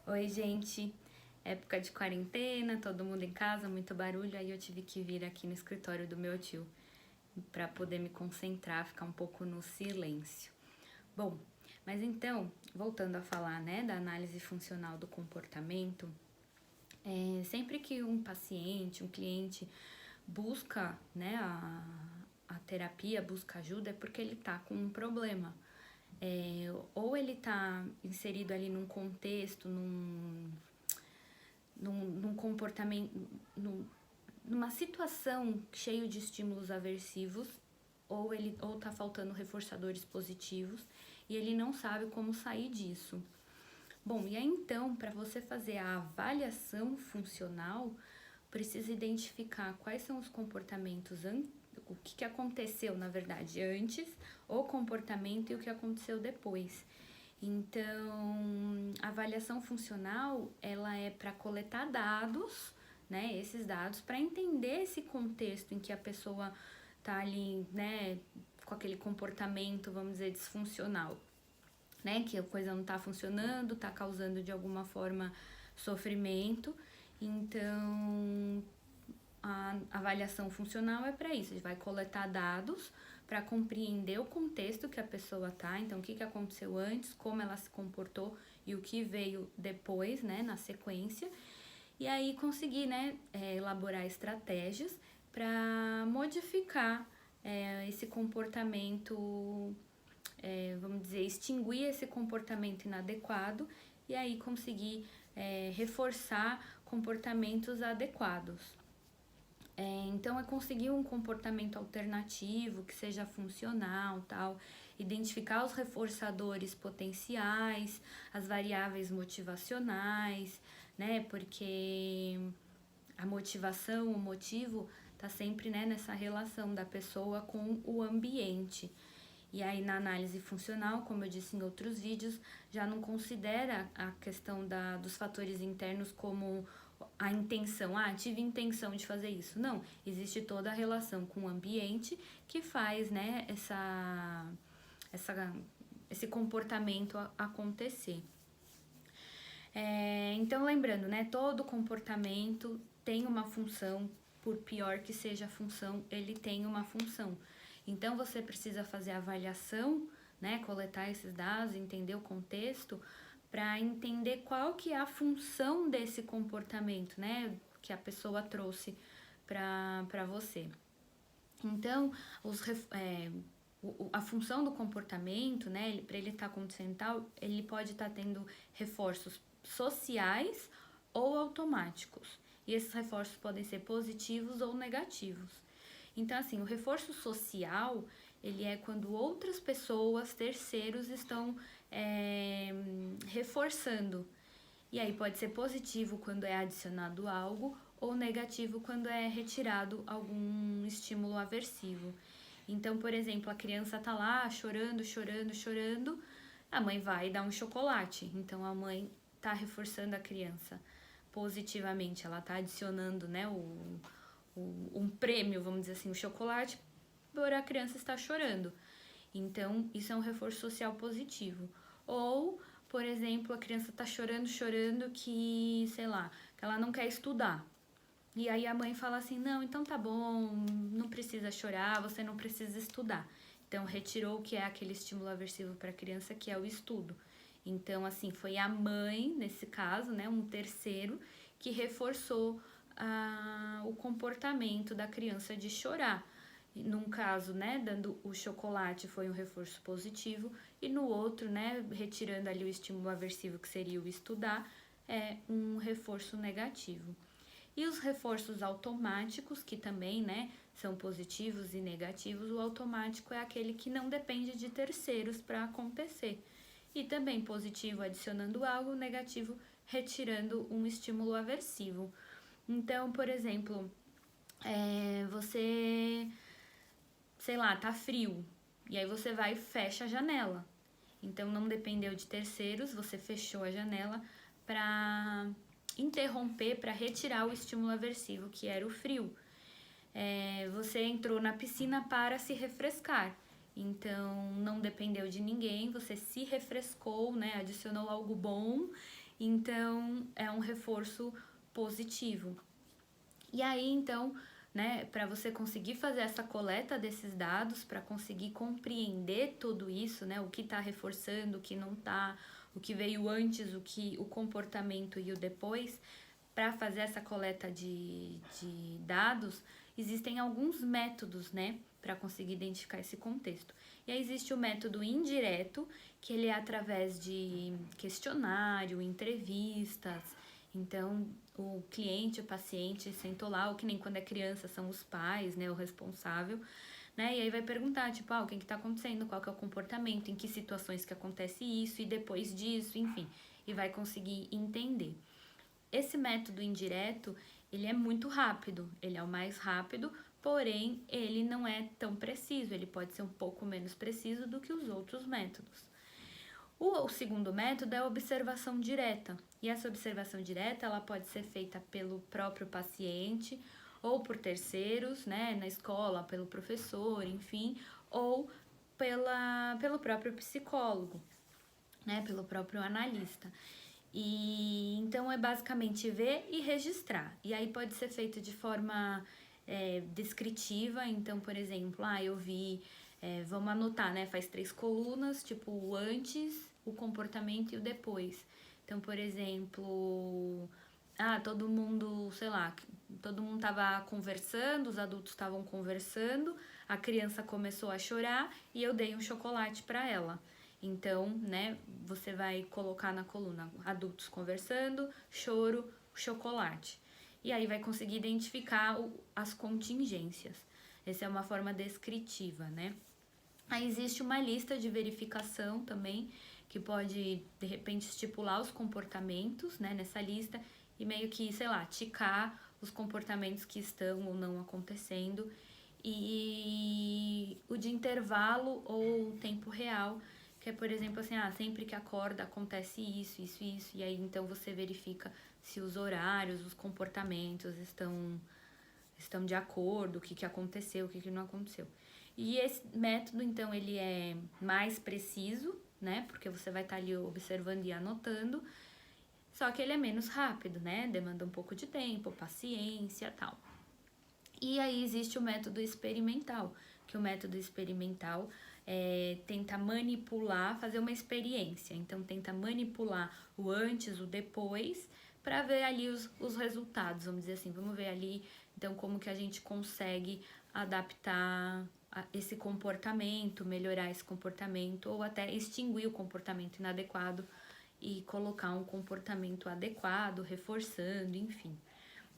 Oi, gente. Época de quarentena, todo mundo em casa, muito barulho, aí eu tive que vir aqui no escritório do meu tio para poder me concentrar, ficar um pouco no silêncio. Bom, mas então, voltando a falar, né, da análise funcional do comportamento, sempre que um paciente, um cliente busca, né, a terapia, busca ajuda, é porque ele tá com um problema. Ou ele tá inserido ali num contexto, num comportamento, numa situação cheio de estímulos aversivos, ou tá faltando reforçadores positivos e ele não sabe como sair disso. Bom, e aí então, para você fazer a avaliação funcional, precisa identificar quais são os comportamentos, o que aconteceu, na verdade, antes, o comportamento e o que aconteceu depois. Então, a avaliação funcional, ela é para coletar dados, né, esses dados, para entender esse contexto em que a pessoa tá ali, né, com aquele comportamento, vamos dizer, disfuncional, né, que a coisa não tá funcionando, tá causando de alguma forma sofrimento. Então, a avaliação funcional é para isso, a gente vai coletar dados para compreender o contexto que a pessoa tá, então o que aconteceu antes, como ela se comportou e o que veio depois, né, na sequência, e aí conseguir, né, elaborar estratégias para modificar esse comportamento, vamos dizer, extinguir esse comportamento inadequado e aí conseguir reforçar comportamentos adequados. Então é conseguir um comportamento alternativo que seja funcional, tal, identificar os reforçadores potenciais, as variáveis motivacionais, né? Porque a motivação, o motivo tá sempre, né, nessa relação da pessoa com o ambiente. E aí na análise funcional, como eu disse em outros vídeos, já não considera a questão dos fatores internos como a intenção, tive intenção de fazer isso. Não, existe toda a relação com o ambiente que faz, né, esse comportamento acontecer. Então, lembrando, né, todo comportamento tem uma função, por pior que seja a função, ele tem uma função. Então, você precisa fazer a avaliação, né, coletar esses dados, entender o contexto, para entender qual que é a função desse comportamento, né, que a pessoa trouxe para você. Então, a função do comportamento, né, para ele estar acontecendo tal, ele pode estar tendo reforços sociais ou automáticos. E esses reforços podem ser positivos ou negativos. Então, assim, o reforço social, ele é quando outras pessoas, terceiros, estão reforçando. E aí pode ser positivo quando é adicionado algo ou negativo quando é retirado algum estímulo aversivo. Então, por exemplo, a criança tá lá chorando, chorando, chorando, a mãe vai dar um chocolate. Então, a mãe tá reforçando a criança positivamente, ela tá adicionando, né, um prêmio, vamos dizer assim, o chocolate, por a criança estar chorando. Então, isso é um reforço social positivo. Ou, por exemplo, a criança tá chorando, chorando que, sei lá, que ela não quer estudar. E aí a mãe fala assim, não, então tá bom, não precisa chorar, você não precisa estudar. Então, retirou o que é aquele estímulo aversivo para a criança, que é o estudo. Então, assim, foi a mãe, nesse caso, né, um terceiro, que reforçou o comportamento da criança de chorar. Num caso, né, dando o chocolate foi um reforço positivo, e no outro, né, retirando ali o estímulo aversivo, que seria o estudar, é um reforço negativo. E os reforços automáticos, que também, né, são positivos e negativos, o automático é aquele que não depende de terceiros para acontecer. E também positivo adicionando algo, negativo retirando um estímulo aversivo. Então, por exemplo, você, sei lá, tá frio, e aí você vai e fecha a janela. Então, não dependeu de terceiros, você fechou a janela para interromper, para retirar o estímulo aversivo, que era o frio. Você entrou na piscina para se refrescar. Então, não dependeu de ninguém, você se refrescou, né? Adicionou algo bom então é um reforço positivo. E aí, então, né, para você conseguir fazer essa coleta desses dados, para conseguir compreender tudo isso, né, o que está reforçando, o que não está, o que veio antes, o comportamento e o depois, para fazer essa coleta de dados, existem alguns métodos, né, para conseguir identificar esse contexto. E aí existe o método indireto, que ele é através de questionário, entrevistas. Então, o cliente, o paciente sentou lá, ou que nem quando é criança são os pais, né, o responsável, né, e aí vai perguntar, tipo, o que tá acontecendo, qual que é o comportamento, em que situações que acontece isso, e depois disso, enfim, e vai conseguir entender. Esse método indireto, ele é muito rápido, ele é o mais rápido, porém, ele não é tão preciso, ele pode ser um pouco menos preciso do que os outros métodos. O segundo método é a observação direta, e essa observação direta ela pode ser feita pelo próprio paciente ou por terceiros, né, na escola, pelo professor, enfim, ou pelo próprio psicólogo, né, pelo próprio analista. E então é basicamente ver e registrar. E aí pode ser feito de forma descritiva. Então, por exemplo, eu vi, vamos anotar, né? Faz 3 colunas, tipo o antes, o comportamento e o depois. Então, por exemplo, todo mundo, sei lá, todo mundo tava conversando, os adultos estavam conversando, a criança começou a chorar e eu dei um chocolate para ela. Então, né, você vai colocar na coluna adultos conversando, choro, chocolate. E aí vai conseguir identificar as contingências. Essa é uma forma descritiva, né? Aí existe uma lista de verificação também, que pode, de repente, estipular os comportamentos, né, nessa lista e meio que, sei lá, ticar os comportamentos que estão ou não acontecendo. E o de intervalo ou tempo real, que é, por exemplo, assim, sempre que acorda acontece isso, isso, isso, e aí então você verifica se os horários, os comportamentos estão de acordo, o que aconteceu, o que não aconteceu. E esse método, então, ele é mais preciso, né, porque você vai estar ali observando e anotando, só que ele é menos rápido, né, demanda um pouco de tempo, paciência e tal. E aí existe o método experimental, que o método experimental tenta manipular, fazer uma experiência. Então, tenta manipular o antes, o depois, para ver ali os resultados, vamos dizer assim. Vamos ver ali, então, como que a gente consegue adaptar esse comportamento, melhorar esse comportamento, ou até extinguir o comportamento inadequado e colocar um comportamento adequado, reforçando, enfim.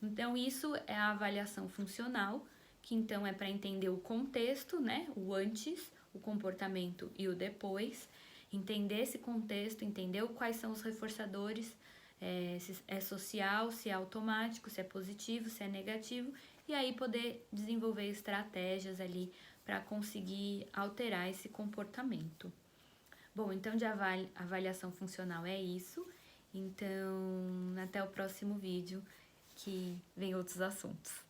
Então, isso é a avaliação funcional, que então é para entender o contexto, né? O antes, o comportamento e o depois. Entender esse contexto, entender quais são os reforçadores, se é social, se é automático, se é positivo, se é negativo, e aí poder desenvolver estratégias ali para conseguir alterar esse comportamento. Bom, então de avaliação funcional é isso. Então, até o próximo vídeo, que vem outros assuntos.